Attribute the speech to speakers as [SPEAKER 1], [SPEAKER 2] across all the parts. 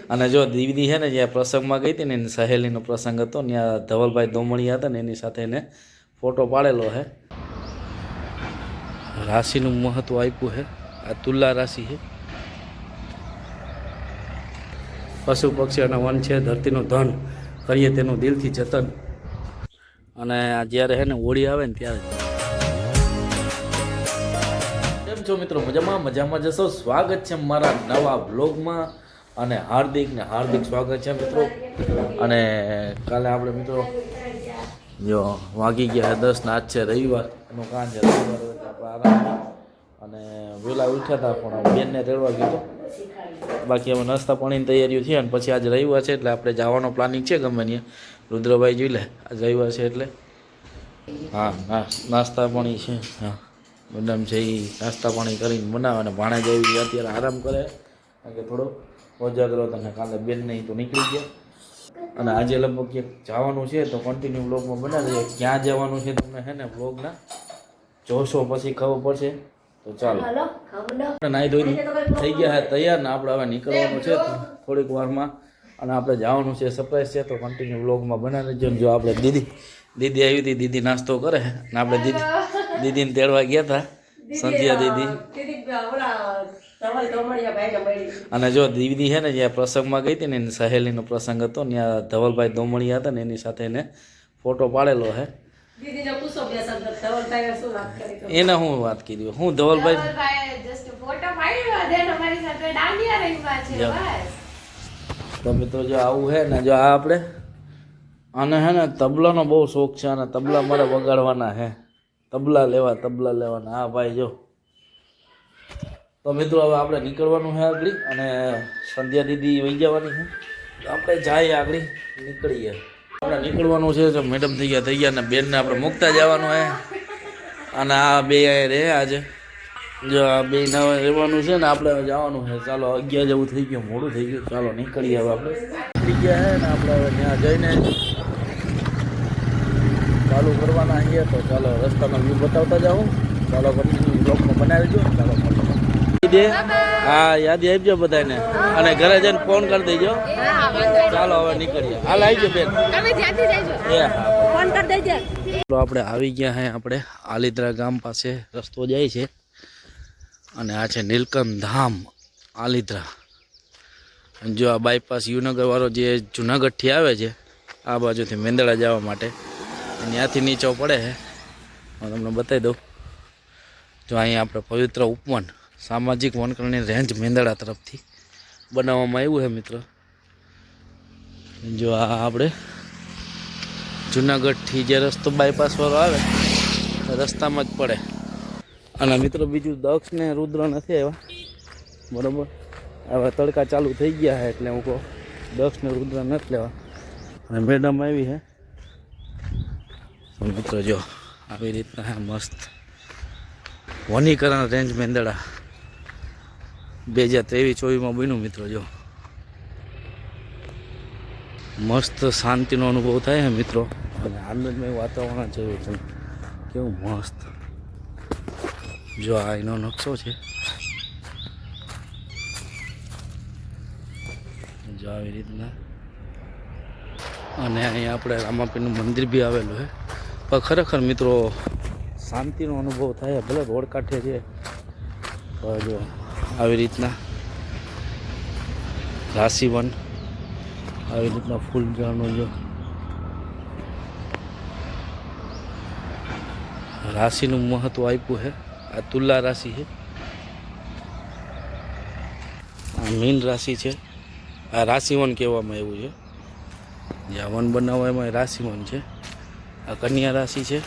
[SPEAKER 1] અને જો દીદી છે ને જ્યાં પ્રસંગમાં ગઈ હતી ને એની સહેલીનો પ્રસંગ હતો ત્યાં ધવલભાઈ દોમણિયા હતા ને એની સાથે એને ફોટો પાડેલો છે. રાશિનું મહત્વ આપ્યું છે. આ તુલા રાશિ છે. પશુ પક્ષી અને વન છે ધરતીનું ધન, કરીએ તેનું દિલથી જતન. અને જ્યારે છે ને હોળી આવે ને ત્યારે કેમ છો મિત્રો? મજામાં જશો. સ્વાગત છે મારા નવા બ્લોગમાં અને હાર્દિક સ્વાગત છે મિત્રો. અને કાલે આપણે મિત્રો જો વાગી ગયા 10 ને આજ છે રવિવાર. એનું કામ છે રવિવાર આપણે આરામ અને વહેલા ઉઠ્યા હતા પણ બેનને તેડવા ગયો. બાકી અમે નાસ્તા પાણીની તૈયારીઓ થઈ અને પછી આજે રવિવાર છે એટલે આપણે જવાનો પ્લાનિંગ છે ગમે ત્યાં. રુદ્રભાઈ જોઈ લે આજે રવિવાર છે એટલે હા નાસ્તા પાણી છે. હા મેડમ છે એ નાસ્તા પાણી કરીને બનાવે અને ભાણે જેવી અત્યારે આરામ કરે કારણ કે થોડો ઓજાગરો અને કાલે બેન નહીં તો નીકળી ગયા. અને આજે લગભગ ક્યાંક જવાનું છે તો કન્ટિન્યુ બ્લોગમાં બનાવીએ. ક્યાં જવાનું છે તમને છે ને બ્લોગના જોશો પછી ખબર પડશે. તો ચાલો નાહી ધોઈ થઈ ગયા તૈયાર ને આપણે હવે નીકળવાનું છે થોડીક વારમાં અને આપણે જવાનું છે સરપ્રાઈઝ છે તો કન્ટિન્યુ બ્લોગમાં બનાવી લેજો. જો આપણે દીદી આવી હતી, દીદી નાસ્તો કરે ને આપણે દીદીને તેડવા ગયા હતા સંધ્યા દીદી. અને જો દીદી છે ને જ્યાં પ્રસંગમાં ગઈ હતી ને એની સહેલીનો પ્રસંગ હતો ત્યાં ધવલભાઈ દોમણિયા હતા ને એની સાથે એને ફોટો પાડેલો છે. એને હું વાત કરી હું ધવલભાઈ તો મિત્રો જો આવું છે ને જો આ આપણે આને હે ને તબલાનો બહુ શોખ છે અને તબલા મારે વગાડવાના હે. તબલા લેવાના. હા ભાઈ જો તો મિત્રો હવે આપણે નીકળવાનું છે આગળ અને સંધ્યા દીદી વહી જવાની છે તો આપણે જઈએ આગળ નીકળીએ. આપણે નીકળવાનું છે તો મેડમ થઈ ગયા ને બેનને આપણે મૂકતા જવાનું છે. અને આ બે રહે આજે જો આ બે ના રહેવાનું છે ને આપણે જવાનું છે. ચાલો 11 જેવું થઈ ગયું, મોડું થઈ ગયું. ચાલો નીકળીએ હવે આપણે નીકળી ગયા છે ને આપણે હવે ત્યાં જઈને ચાલુ કરવાના છીએ. તો ચાલો રસ્તાનો વ્યૂ બતાવતા જાઉં. ચાલો કન્ટિન્યુ બ્લોગમાં બનાવી દો. ચાલો હા યાદી આપજો બધાને અને ઘરે જઈને ફોન કરી દેજો. ચાલો હવે નીકળીએ. હાલ આવજો બેન. તો આપણે આવી ગયા હે આપણે આલિદ્રા ગામ પાસે રસ્તો જાય છે અને આ છે નીલકંઠ ધામ આલિદ્રા. જો આ બાયપાસ યુનગર વાળો જે જુનાગઢથી આવે છે આ બાજુથી મેંદડા જવા માટે ત્યાંથી નીચો પડે છે. હું તમને બતાવી દઉં. જો અહીંયા આપણે પવિત્ર ઉપવન સામાજિક વનકરણની રેન્જ મેંદડા તરફથી બનાવવામાં આવ્યું છે મિત્રો. જો આ આપણે જુનાગઢથી જે રસ્તો બાયપાસ વાળો આવે રસ્તામાં જ પડે. અને મિત્રો બીજું દક્ષ ને રુદ્ર નથી આવ્યા બરાબર. હવે તડકા ચાલુ થઈ ગયા છે એટલે હું કહું દક્ષ ને રુદ્ર નથી લેવા. અને મેડમ આવી છે મિત્રો. જો આવી રીતના મસ્ત વનીકરણ રેન્જ મેંદડા 2023-24 બન્યું મિત્રો. જો મસ્ત શાંતિનો અનુભવ થાય છે મિત્રો અને આનંદમય વાતાવરણ જોયું તમે કેવું મસ્ત. જો આ એનો નકશો છે. જો આવી રીતના અને અહીંયા આપણે રામાપીરનું મંદિર બી આવેલું છે. પણ ખરેખર મિત્રો શાંતિનો અનુભવ થાય. ભલે રોડ કાંઠે છે પણ જો આવી રીતના રાશિવન આવી રીતના ફૂલ ઝાડનું જો રાશિનું મહત્વ આપ્યું છે. આ તુલા રાશિ છે. આ મીન રાશિ છે. આ રાશિવન કહેવામાં આવ્યું છે. જ્યાં વન બનાવવા એમાં રાશિવન છે. આ કન્યા રાશિ છે.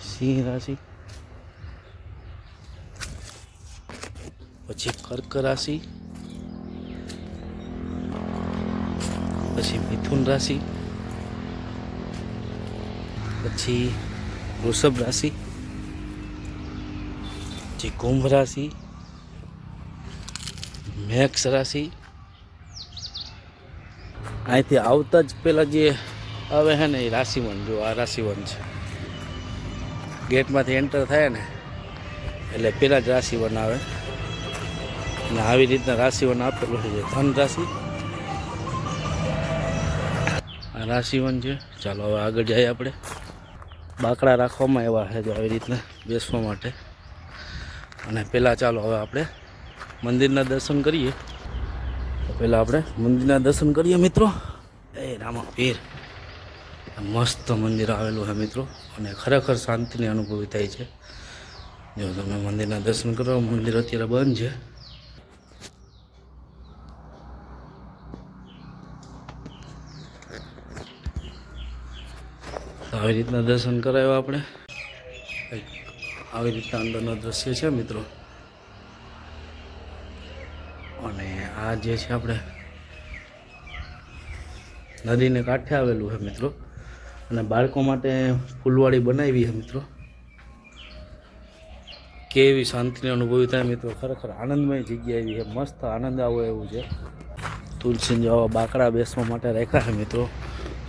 [SPEAKER 1] સિંહ રાશિ, પછી કર્ક રાશિ, પછી મિથુન રાશિ, પછી વૃષભ રાશિ, પછી કુંભ રાશિ, મેષ રાશિ. અહીંથી આવતા જ પેલા જે આવે છે ને એ રાશિવન. જો આ રાશિવન છે. ગેટમાંથી એન્ટર થાય ને એટલે પેલા જ રાશિવન આવે. અને આવી રીતના રાશિવન આપેલું છે ધન રાશિ આ રાશિવન છે. ચાલો હવે આગળ જઈએ આપણે. બાકડા રાખવામાં આવ્યા છે જો આવી રીતના બેસવા માટે. અને પહેલાં ચાલો હવે આપણે મંદિરના દર્શન કરીએ. તો પહેલાં આપણે મંદિરના દર્શન કરીએ મિત્રો. એ રામા પીર મસ્ત મંદિર આવેલું છે મિત્રો. અને ખરેખર શાંતિની અનુભૂતિ થાય છે જો તમે મંદિરના દર્શન કરો. મંદિર અત્યારે બંધ છે. તો આવી રીતના દર્શન કરાવ્યા આપણે. આવી રીતના અંદરનો દ્રશ્ય છે મિત્રો. અને આ જે છે આપણે નદીને કાંઠે આવેલું છે મિત્રો. અને બાળકો માટે ફૂલવાડી બનાવી છે મિત્રો. કેવી શાંતિની અનુભૂતિ થાય મિત્રો. ખરેખર આનંદમય જગ્યા એવી છે. મસ્ત આનંદ આવો એવું છે. તુલસી જેવા બાકડા બેસવા માટે રાખ્યા છે મિત્રો.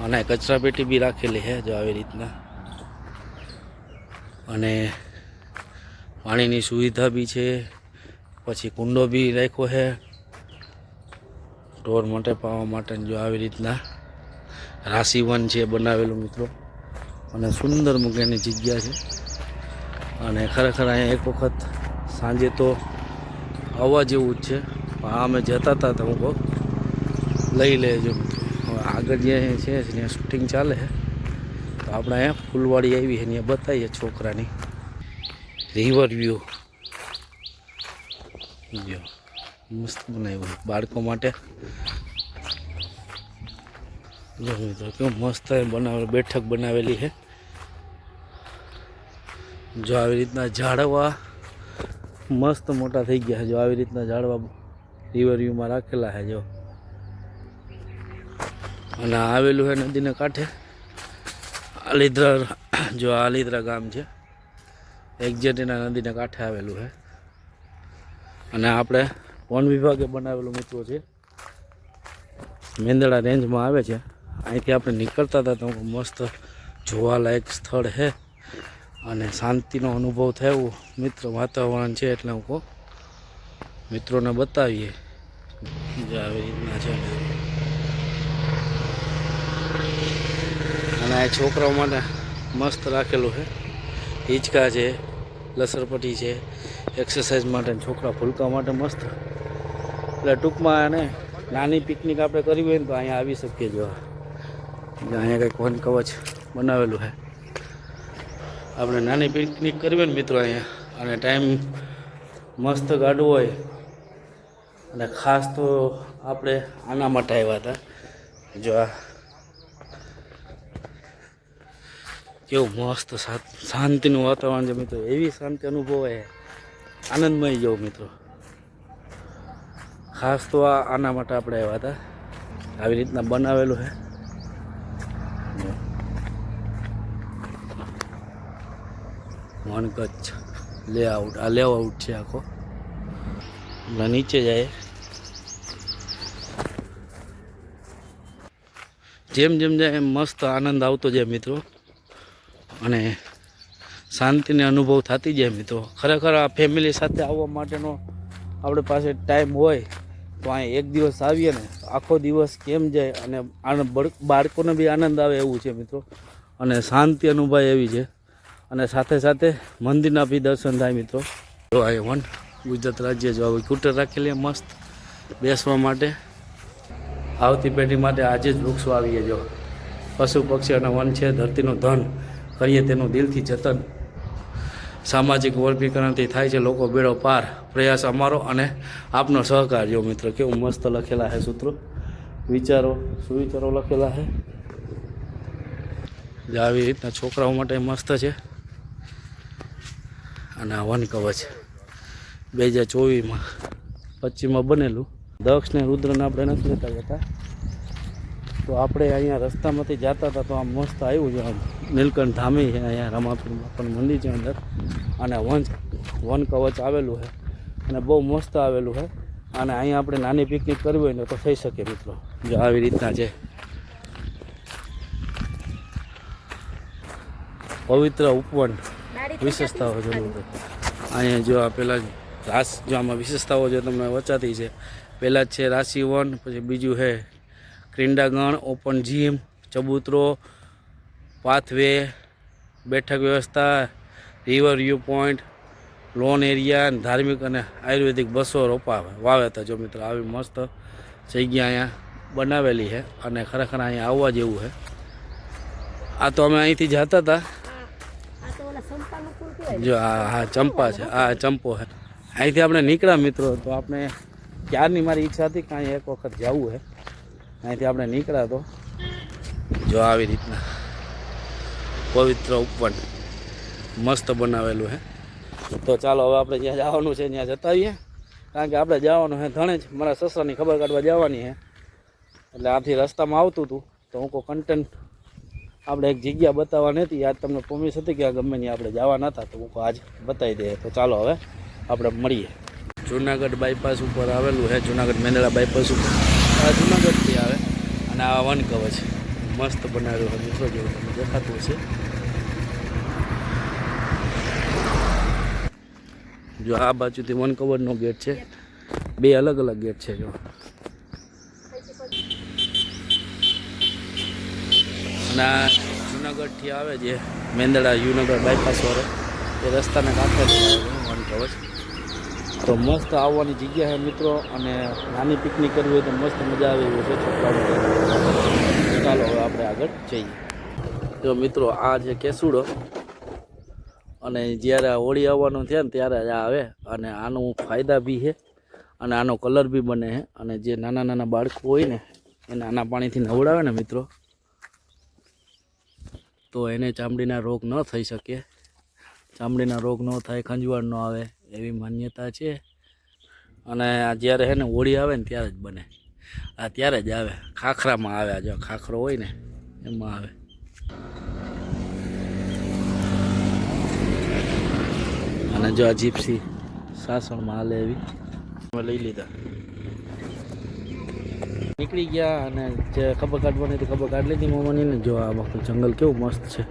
[SPEAKER 1] અને કચરા પેટી બી રાખેલી છે જો આવી રીતના. અને પાણીની સુવિધા બી છે. પછી કુંડો બી રાખ્યો છે ઢોર માટે પાવા માટે. જો આવી રીતના રાશિવન છે બનાવેલું મિત્રો. અને સુંદર મજાની જગ્યા છે. અને ખરેખર અહીંયા એક વખત સાંજે તો આવવા જેવું જ છે. અમે જતા હતા તો હું કહું લઈ લેજો મિત્રો. હવે આગળ જે છે ત્યાં શૂટિંગ ચાલે છે. તો આપણે અહીંયા ફૂલવાડી આવી છે ત્યાં બતાવીએ છોકરાની. રિવર વ્યૂ જો મસ્ત બનાવ્યું બાળકો માટે. જો મિત્રો કેવું મસ્ત બનાવેલું બેઠક બનાવેલી છે. જો આવી રીતના ઝાડવા મસ્ત મોટા થઈ ગયા છે. જો આવી રીતના ઝાડવા રિવર વ્યૂમાં રાખેલા છે જો. અને આવેલું છે નદીને કાંઠે આલીદ્રા. જો આલીદ્રા ગામ છે એક્ઝેક્ટ એના નદીને કાંઠે આવેલું છે. અને આપણે વન વિભાગે બનાવેલું મિત્રો છે. મેંદડા રેન્જમાં આવે છે. અહીંથી આપણે નીકળતા હતા તો મસ્ત જોવાલાયક સ્થળ છે. અને શાંતિનો અનુભવ થાય એવું મિત્ર વાતાવરણ છે. એટલે હું કહું મિત્રોને બતાવીએ. જે આવી રીતના છે. અને આ છોકરાઓ માટે મસ્ત રાખેલું છે. હિંચકા છે, લસરપટ્ટી છે, એક્સરસાઇઝ માટે, છોકરા ફૂલકા માટે મસ્ત. એટલે ટૂંકમાં એને નાની પિકનિક આપણે કરવી હોય ને તો અહીંયા આવી શકીએ. જો અહીંયા કંઈક વન કવચ બનાવેલું છે. આપણે નાની પિકનિક કરવી હોય ને મિત્રો અહીંયા અને ટાઈમ મસ્ત કાઢવો હોય. અને ખાસ તો આપણે આના માટે આવ્યા હતા. જો આ કેવું મસ્ત શાંતિનું વાતાવરણ છે મિત્રો. એવી શાંતિ અનુભવાય આનંદમય જેવું મિત્રો. ખાસ તો આના માટે આપણે આવ્યા હતા. આવી રીતના બનાવેલું છે. One Kutch layout. આ લેઆઉટ છે આખો. એટલે નીચે જાય જેમ જેમ જાય એમ મસ્ત આનંદ આવતો જાય મિત્રો. અને શાંતિને અનુભવ થતી જાય મિત્રો. ખરેખર આ ફેમિલી સાથે આવવા માટેનો આપણે પાસે ટાઈમ હોય તો અહીં એક દિવસ આવીએ ને આખો દિવસ કેમ જાય. અને બાળકોને બી આનંદ આવે એવું છે મિત્રો. અને શાંતિ અનુભવાય એવી છે. અને સાથે સાથે મંદિરના બી દર્શન થાય મિત્રો. જો આ વન ગુજરાત રાજ્ય જો આવી સ્કૂટર રાખેલી મસ્ત બેસવા માટે. આવતી પેઢી માટે આજે જ વૃક્ષો આવીએ. જો પશુ પક્ષી અને વન છે ધરતીનું ધન. કરીએ તેનું દિલથી જતન. સામાજિક વર્ગીકરણથી થાય છે લોકો બેડો પાર. પ્રયાસ અમારો અને આપનો સહકાર. જો મિત્રો કેવું મસ્ત લખેલા છે સૂત્રો. વિચારો સુવિચારો લખેલા છે. જે આવી રીતના છોકરાઓ માટે મસ્ત છે. અને આ વન કવચ 2024માં 25માં બનેલું. દક્ષ ને રુદ્રને આપણે નથી લેતા જતા. તો આપણે અહીંયા રસ્તામાંથી જતા હતા તો આમ મસ્ત આવ્યું છે. આમ નીલકંઠ ધામી છે અહીંયા રમાપીરમાં પણ મંદિર છે અંદર. અને વન કવચ આવેલું છે. અને બહુ મસ્ત આવેલું છે. અને અહીંયા આપણે નાની પિકનિક કરવી હોય ને તો થઈ શકે મિત્રો. જો આવી રીતના છે. પવિત્ર ઉપવન વિશેષતાઓ જરૂર. અહીંયા જો આ પેલા
[SPEAKER 2] જો આમાં વિશેષતાઓ જો તમને વચાતી છે. પહેલાં જ છે રાશિ 1, પછી બીજું છે ક્રીડાંગણ, ઓપન જીમ, ચબૂતરો, પાથવે, બેઠક વ્યવસ્થા, river view point, loan area, ધાર્મિક અને આયુર્વેદિક બસો રોપા વાવેતર. જો મિત્રો આવી મસ્ત જગ્યા અહીંયા બનાવેલી છે અને ખરેખર અહીંયા આવવા જેવું છે. આ તો અમે અહીંથી જતા હતા. જો હા ચંપા છે, આ ચંપો છે. અહીંથી આપણે નીકળ્યા મિત્રો, તો આપણે ક્યારની મારી ઈચ્છા હતી કે અહીં એક વખત જવું છે. અહીંથી આપણે નીકળ્યા તો જો આવી રીતના પવિત્ર ઉપવન મસ્ત બનાવેલું છે. તો ચાલો હવે આપણે જ્યાં જવાનું છે ત્યાં જતા આવીએ, કારણ કે આપણે જવાનું છે ધણે જ મારા સસરાની ખબર કાઢવા જવાની છે. એટલે આથી રસ્તામાં આવતું હતું તો હું કોઈ કન્ટેન્ટ આપણે એક જગ્યા બતાવવા નથી. આજ તમને પ્રોમિસ હતી કે આ ગમે ત્યાં આપણે જવાના હતા, તો હું આજ બતાવી દઈએ. તો ચાલો હવે આપણે મળીએ. જુનાગઢ બાયપાસ ઉપર આવેલું છે, જુનાગઢ મેંદડા બાયપાસ ઉપર. આ જુનાગઢથી આવે અને આ વન કવચ મસ્ત બનાવેલું હોય મિત્રો, જેવું તમને દેખાતું હશે. જો આ બાજુથી વન કવરનો ગેટ છે, બે અલગ અલગ ગેટ છે. જો અને આ જુનાગઢથી આવે જે મેંદડા જુનાગઢ બાયપાસ વાળો એ રસ્તાના કાંઠે વન કવચ. તો મસ્ત આવવાની જગ્યા છે મિત્રો, અને નાની પિકનિક કરવી હોય તો મસ્ત મજા આવે એવું છે છોકરાઓ. ચાલો હવે આપણે આગળ જઈએ. જો મિત્રો આ છે કેસુડો, અને જ્યારે આ હોળી આવવાનું છે ને ત્યારે જ આ આવે. અને આનું ફાયદા બી છે અને આનો કલર બી બને છે. અને જે નાના નાના બાળકો હોય ને એને આના પાણીથી નવડાવે ને મિત્રો, તો એને ચામડીના રોગ ન થઈ શકે. ચામડીના રોગ ન થાય, ખંજવાળ ન આવે એવી માન્યતા છે. અને આ જ્યારે છે ને હોળી આવે ને ત્યારે જ બને. આ ત્યારે જ આવે, ખાખરામાં આવે. જો ખાખરો હોય ને એમાં આવે. અને જો આ જીપ્સી સાસણમાં હાલે એવી અમે લઈ લીધા. નીકળી ગયા અને જે ખબર કાઢવાની હતી ખબર કાઢી લીધી મમ્મીની ને. જો આ વખતે જંગલ કેવું મસ્ત છે.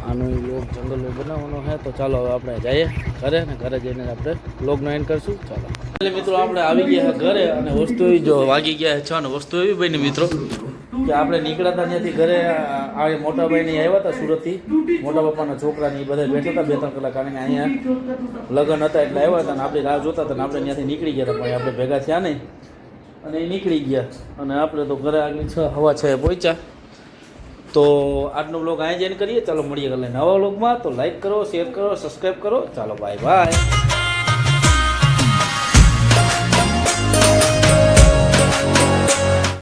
[SPEAKER 2] આનું લોક જંગલ બનાવવાનો છે. તો ચાલો હવે આપણે જઈએ ઘરે, ને ઘરે જઈને આપણે લોગનો એન્ડ કરશું. ચાલો એટલે મિત્રો આપણે આવી ગયા ઘરે, અને વસ્તુ એવી જો વાગી ગયા છે. અને વસ્તુ એવી બની મિત્રો કે આપણે નીકળ્યા હતા ત્યાંથી ઘરે. આ મોટા ભાઈને આવ્યા હતા સુરતથી, મોટા પપ્પાના છોકરાની બધા બેઠા હતા 2-3 કલાક, કારણ કે અહીંયા લગ્ન હતા એટલે આવ્યા હતા. અને આપણી રાહ જોતા હતા, ને આપણે ત્યાંથી નીકળી ગયા હતા, પણ આપણે ભેગા થયા નહીં અને એ નીકળી ગયા. અને આપણે તો ઘરે આગળ 6:15 પહોંચ્યા. તો આજનો બ્લોગ અહીં જ એન્ડ કરીએ. ચાલો મળીએ કાલે નવા બ્લોગમાં. તો લાઈક કરો, શેર કરો, સબસ્ક્રાઈબ કરો. ચાલો બાય બાય.